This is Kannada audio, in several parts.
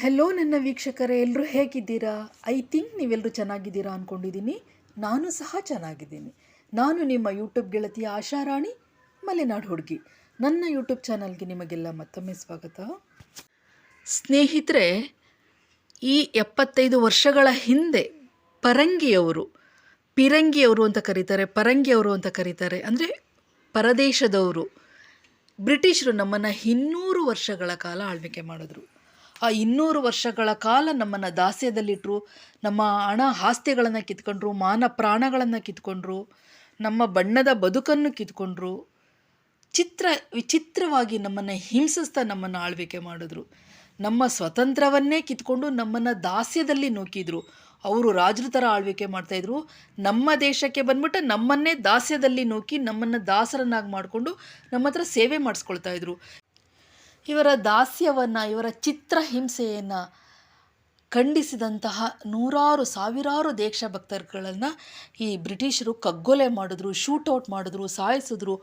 ಹೆಲೋ ನನ್ನ ವೀಕ್ಷಕರೇ, ಎಲ್ಲರೂ ಹೇಗಿದ್ದೀರಾ? ಐ ಥಿಂಕ್ ನೀವೆಲ್ಲರೂ ಚೆನ್ನಾಗಿದ್ದೀರಾ ಅಂದ್ಕೊಂಡಿದ್ದೀನಿ. ನಾನು ಸಹ ಚೆನ್ನಾಗಿದ್ದೀನಿ. ನಾನು ನಿಮ್ಮ ಯೂಟ್ಯೂಬ್ ಗೆಳತಿ ಆಶಾರಾಣಿ ಮಲೆನಾಡು ಹುಡುಗಿ. ನನ್ನ ಯೂಟ್ಯೂಬ್ ಚಾನಲ್ಗೆ ನಿಮಗೆಲ್ಲ ಮತ್ತೊಮ್ಮೆ ಸ್ವಾಗತ. ಸ್ನೇಹಿತರೆ, ಈ 75 ವರ್ಷಗಳ ಹಿಂದೆ ಪಿರಂಗಿಯವರು ಅಂತ ಕರೀತಾರೆ. ಅಂದರೆ ಪರದೇಶದವರು, ಬ್ರಿಟಿಷರು ನಮ್ಮನ್ನು 200 ವರ್ಷಗಳ ಕಾಲ ಆಳ್ವಿಕೆ ಮಾಡಿದ್ರು. ಆ 200 ವರ್ಷಗಳ ಕಾಲ ನಮ್ಮನ್ನು ದಾಸ್ಯದಲ್ಲಿಟ್ಟರು. ನಮ್ಮ ಹಣ ಆಸ್ತಿಗಳನ್ನು ಕಿತ್ಕೊಂಡ್ರು, ಮಾನ ಪ್ರಾಣಗಳನ್ನು ಕಿತ್ಕೊಂಡ್ರು, ನಮ್ಮ ಬಣ್ಣದ ಬದುಕನ್ನು ಕಿತ್ಕೊಂಡ್ರು. ವಿಚಿತ್ರವಾಗಿ ನಮ್ಮನ್ನು ಹಿಂಸಿಸ್ತಾ ನಮ್ಮನ್ನು ಆಳ್ವಿಕೆ ಮಾಡಿದ್ರು. ನಮ್ಮ ಸ್ವತಂತ್ರವನ್ನೇ ಕಿತ್ಕೊಂಡು ನಮ್ಮನ್ನು ದಾಸ್ಯದಲ್ಲಿ ನೂಕಿದ್ರು. ಅವರು ರಾಜರ ಥರ ಆಳ್ವಿಕೆ ಮಾಡ್ತಾಯಿದ್ರು. ನಮ್ಮ ದೇಶಕ್ಕೆ ಬಂದ್ಬಿಟ್ಟು ನಮ್ಮನ್ನೇ ದಾಸ್ಯದಲ್ಲಿ ನೂಕಿ ನಮ್ಮನ್ನು ದಾಸರನ್ನಾಗಿ ಮಾಡಿಕೊಂಡು ನಮ್ಮ ಹತ್ರ ಸೇವೆ ಮಾಡಿಸ್ಕೊಳ್ತಾಯಿದ್ರು. ಇವರ ದಾಸ್ಯವನ್ನು, ಇವರ ಚಿತ್ರಹಿಂಸೆಯನ್ನು ಖಂಡಿಸಿದಂತಹ ಸಾವಿರಾರು ದೇಶಭಕ್ತರುಗಳನ್ನು ಈ ಬ್ರಿಟಿಷರು ಕಗ್ಗೊಲೆ ಮಾಡಿದ್ರು, ಶೂಟೌಟ್ ಮಾಡಿದ್ರು, ಸಾಯಿಸಿದ್ರು,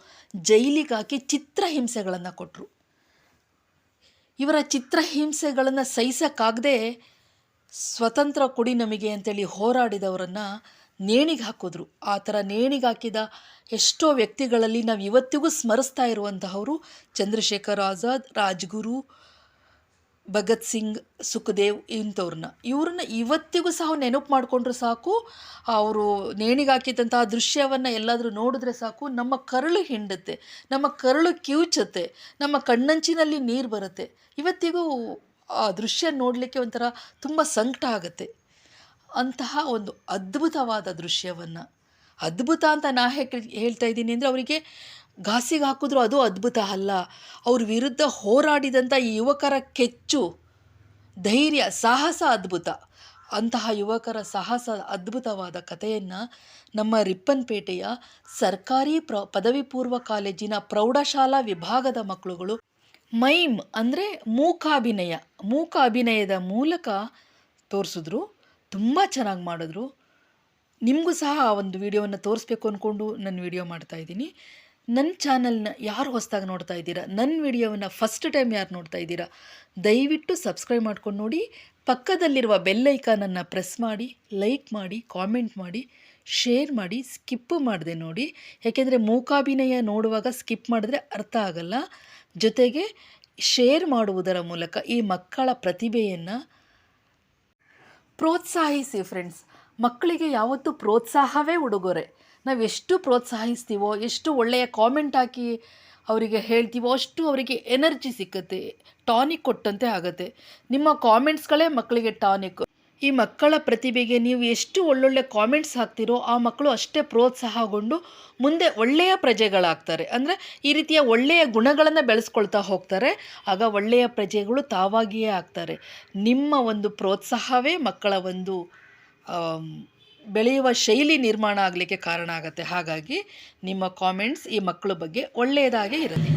ಜೈಲಿಗೆ ಹಾಕಿ ಚಿತ್ರಹಿಂಸೆಗಳನ್ನು ಕೊಟ್ಟರು. ಇವರ ಚಿತ್ರಹಿಂಸೆಗಳನ್ನು ಸಹಿಸೋಕ್ಕಾಗದೆ ಸ್ವತಂತ್ರ ಕೊಡಿ ನಮಗೆ ಅಂತೇಳಿ ಹೋರಾಡಿದವರನ್ನು ನೇಣಿಗೆ ಹಾಕಿದ್ರು. ಆ ಥರ ನೇಣಿಗೆ ಹಾಕಿದ ಎಷ್ಟೋ ವ್ಯಕ್ತಿಗಳಲ್ಲಿ ನಾವು ಇವತ್ತಿಗೂ ಸ್ಮರಿಸ್ತಾ ಇರುವಂತಹವರು ಚಂದ್ರಶೇಖರ್ ಆಜಾದ್, ರಾಜ್ಗುರು, ಭಗತ್ ಸಿಂಗ್, ಸುಖದೇವ್ ಇವ್ರನ್ನ ಇವತ್ತಿಗೂ ಸಹ ನೆನಪು ಮಾಡಿಕೊಂಡ್ರೆ ಸಾಕು. ಅವರು ನೇಣಿಗೆ ಹಾಕಿದಂತಹ ದೃಶ್ಯವನ್ನು ಎಲ್ಲಾದರೂ ನೋಡಿದ್ರೆ ಸಾಕು, ನಮ್ಮ ಕರುಳು ಹಿಂಡುತ್ತೆ, ನಮ್ಮ ಕರುಳು ಕಿವುಚುತ್ತೆ, ನಮ್ಮ ಕಣ್ಣಂಚಿನಲ್ಲಿ ನೀರು ಬರುತ್ತೆ. ಇವತ್ತಿಗೂ ಆ ದೃಶ್ಯ ನೋಡಲಿಕ್ಕೆ ಒಂಥರ ತುಂಬ ಸಂಕಟ ಆಗುತ್ತೆ. ಅಂತಹ ಒಂದು ಅದ್ಭುತವಾದ ದೃಶ್ಯವನ್ನು, ಅದ್ಭುತ ಅಂತ ಹೇಳ್ತಾ ಇದ್ದೀನಿ ಅಂದರೆ, ಅವರಿಗೆ ಘಾಸಿಗೆ ಹಾಕಿದ್ರು ಅದು ಅದ್ಭುತ ಅಲ್ಲ. ಅವ್ರ ವಿರುದ್ಧ ಹೋರಾಡಿದಂಥ ಈ ಯುವಕರ ಕೆಚ್ಚು, ಧೈರ್ಯ, ಸಾಹಸ ಅದ್ಭುತ. ಅಂತಹ ಯುವಕರ ಸಾಹಸ ಅದ್ಭುತವಾದ ಕಥೆಯನ್ನು ನಮ್ಮ ರಿಪ್ಪನ್ಪೇಟೆಯ ಸರ್ಕಾರಿ ಪದವಿ ಪೂರ್ವ ಕಾಲೇಜಿನ ಪ್ರೌಢಶಾಲಾ ವಿಭಾಗದ ಮಕ್ಕಳುಗಳು ಮೈಮ್ ಅಂದರೆ ಮೂಕ ಅಭಿನಯದ ಮೂಲಕ ತೋರಿಸಿದ್ರು. ತುಂಬ ಚೆನ್ನಾಗಿ ಮಾಡಿದ್ರು. ನಿಮಗೂ ಸಹ ಆ ಒಂದು ವಿಡಿಯೋವನ್ನು ತೋರಿಸ್ಬೇಕು ಅಂದ್ಕೊಂಡು ನನ್ನ ವಿಡಿಯೋ ಮಾಡ್ತಾಯಿದ್ದೀನಿ. ನನ್ನ ಚಾನಲ್ನ ಯಾರು ಹೊಸದಾಗಿ ನೋಡ್ತಾ ಇದ್ದೀರಾ, ನನ್ನ ವಿಡಿಯೋವನ್ನು ಫಸ್ಟ್ ಟೈಮ್ ಯಾರು ನೋಡ್ತಾ ಇದ್ದೀರಾ, ದಯವಿಟ್ಟು ಸಬ್ಸ್ಕ್ರೈಬ್ ಮಾಡ್ಕೊಂಡು ನೋಡಿ. ಪಕ್ಕದಲ್ಲಿರುವ ಬೆಲ್ ಐಕಾನನ್ನು ಪ್ರೆಸ್ ಮಾಡಿ, ಲೈಕ್ ಮಾಡಿ, ಕಾಮೆಂಟ್ ಮಾಡಿ, ಶೇರ್ ಮಾಡಿ, ಸ್ಕಿಪ್ ಮಾಡದೆ ನೋಡಿ. ಯಾಕೆಂದರೆ ಮೂಕಾಭಿನಯ ನೋಡುವಾಗ ಸ್ಕಿಪ್ ಮಾಡಿದ್ರೆ ಅರ್ಥ ಆಗಲ್ಲ. ಜೊತೆಗೆ ಶೇರ್ ಮಾಡುವುದರ ಮೂಲಕ ಈ ಮಕ್ಕಳ ಪ್ರತಿಭೆಯನ್ನು ಪ್ರೋತ್ಸಾಹಿಸಿ ಫ್ರೆಂಡ್ಸ್. ಮಕ್ಕಳಿಗೆ ಯಾವತ್ತೂ ಪ್ರೋತ್ಸಾಹವೇ ಉಡುಗೊರೆ. ನಾವು ಎಷ್ಟು ಪ್ರೋತ್ಸಾಹಿಸ್ತೀವೋ, ಎಷ್ಟು ಒಳ್ಳೆಯ ಕಾಮೆಂಟ್ ಹಾಕಿ ಅವರಿಗೆ ಹೇಳ್ತೀವೋ, ಅಷ್ಟು ಅವರಿಗೆ ಎನರ್ಜಿ ಸಿಕ್ಕತ್ತೆ, ಟಾನಿಕ್ ಕೊಟ್ಟಂತೆ ಆಗುತ್ತೆ. ನಿಮ್ಮ ಕಾಮೆಂಟ್ಸ್ಗಳೇ ಮಕ್ಕಳಿಗೆ ಟಾನಿಕ್. ಈ ಮಕ್ಕಳ ಪ್ರತಿಭೆಗೆ ನೀವು ಎಷ್ಟು ಒಳ್ಳೊಳ್ಳೆ ಕಾಮೆಂಟ್ಸ್ ಹಾಕ್ತಿರೋ ಆ ಮಕ್ಕಳು ಅಷ್ಟೇ ಪ್ರೋತ್ಸಾಹಗೊಂಡು ಮುಂದೆ ಒಳ್ಳೆಯ ಪ್ರಜೆಗಳಾಗ್ತಾರೆ. ಅಂದರೆ ಈ ರೀತಿಯ ಒಳ್ಳೆಯ ಗುಣಗಳನ್ನು ಬೆಳೆಸ್ಕೊಳ್ತಾ ಹೋಗ್ತಾರೆ. ಆಗ ಒಳ್ಳೆಯ ಪ್ರಜೆಗಳು ತಾವಾಗಿಯೇ ಆಗ್ತಾರೆ. ನಿಮ್ಮ ಒಂದು ಪ್ರೋತ್ಸಾಹವೇ ಮಕ್ಕಳ ಒಂದು ಬೆಳೆಯುವ ಶೈಲಿ ನಿರ್ಮಾಣ ಆಗಲಿಕ್ಕೆ ಕಾರಣ ಆಗುತ್ತೆ. ಹಾಗಾಗಿ ನಿಮ್ಮ ಕಾಮೆಂಟ್ಸ್ ಈ ಮಕ್ಕಳ ಬಗ್ಗೆ ಒಳ್ಳೆಯದಾಗೇ ಇರಲಿ.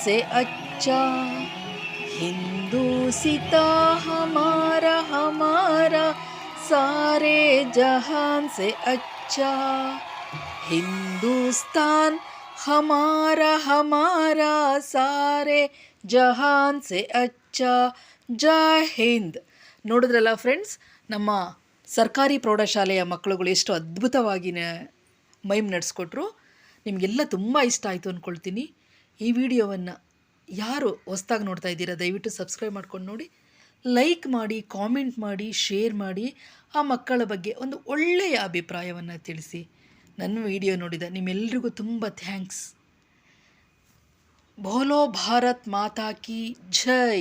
से अच्छा, हिंदूसिता हमारा हमारा सारे जहान से अच्छा, हिंदुस्तान हमारा हमारा सारे ಜಹಾನ್ ಸೆ ಅಚ್ಚಾ, ಜೈ ಹಿಂದ್. ನೋಡಿದ್ರಲ್ಲ ಫ್ರೆಂಡ್ಸ್, ನಮ್ಮ ಸರ್ಕಾರಿ ಪ್ರೌಢಶಾಲೆಯ ಮಕ್ಕಳುಗಳು ಎಷ್ಟು ಅದ್ಭುತವಾಗಿ ಮೈಮ್ ನಡೆಸ್ಕೊಟ್ರು. ನಿಮಗೆಲ್ಲ ತುಂಬ ಇಷ್ಟ ಆಯಿತು ಅಂದ್ಕೊಳ್ತೀನಿ. ಈ ವಿಡಿಯೋವನ್ನು ಯಾರು ಹೊಸ್ದಾಗಿ ನೋಡ್ತಾ ಇದ್ದೀರಾ ದಯವಿಟ್ಟು ಸಬ್ಸ್ಕ್ರೈಬ್ ಮಾಡ್ಕೊಂಡು ನೋಡಿ, ಲೈಕ್ ಮಾಡಿ, ಕಾಮೆಂಟ್ ಮಾಡಿ, ಶೇರ್ ಮಾಡಿ. ಆ ಮಕ್ಕಳ ಬಗ್ಗೆ ಒಂದು ಒಳ್ಳೆಯ ಅಭಿಪ್ರಾಯವನ್ನು ತಿಳಿಸಿ. ನನ್ನ ವಿಡಿಯೋ ನೋಡಿದ ನಿಮ್ಮೆಲ್ಲರಿಗೂ ತುಂಬ ಥ್ಯಾಂಕ್ಸ್. बोलो भारत माता की जय.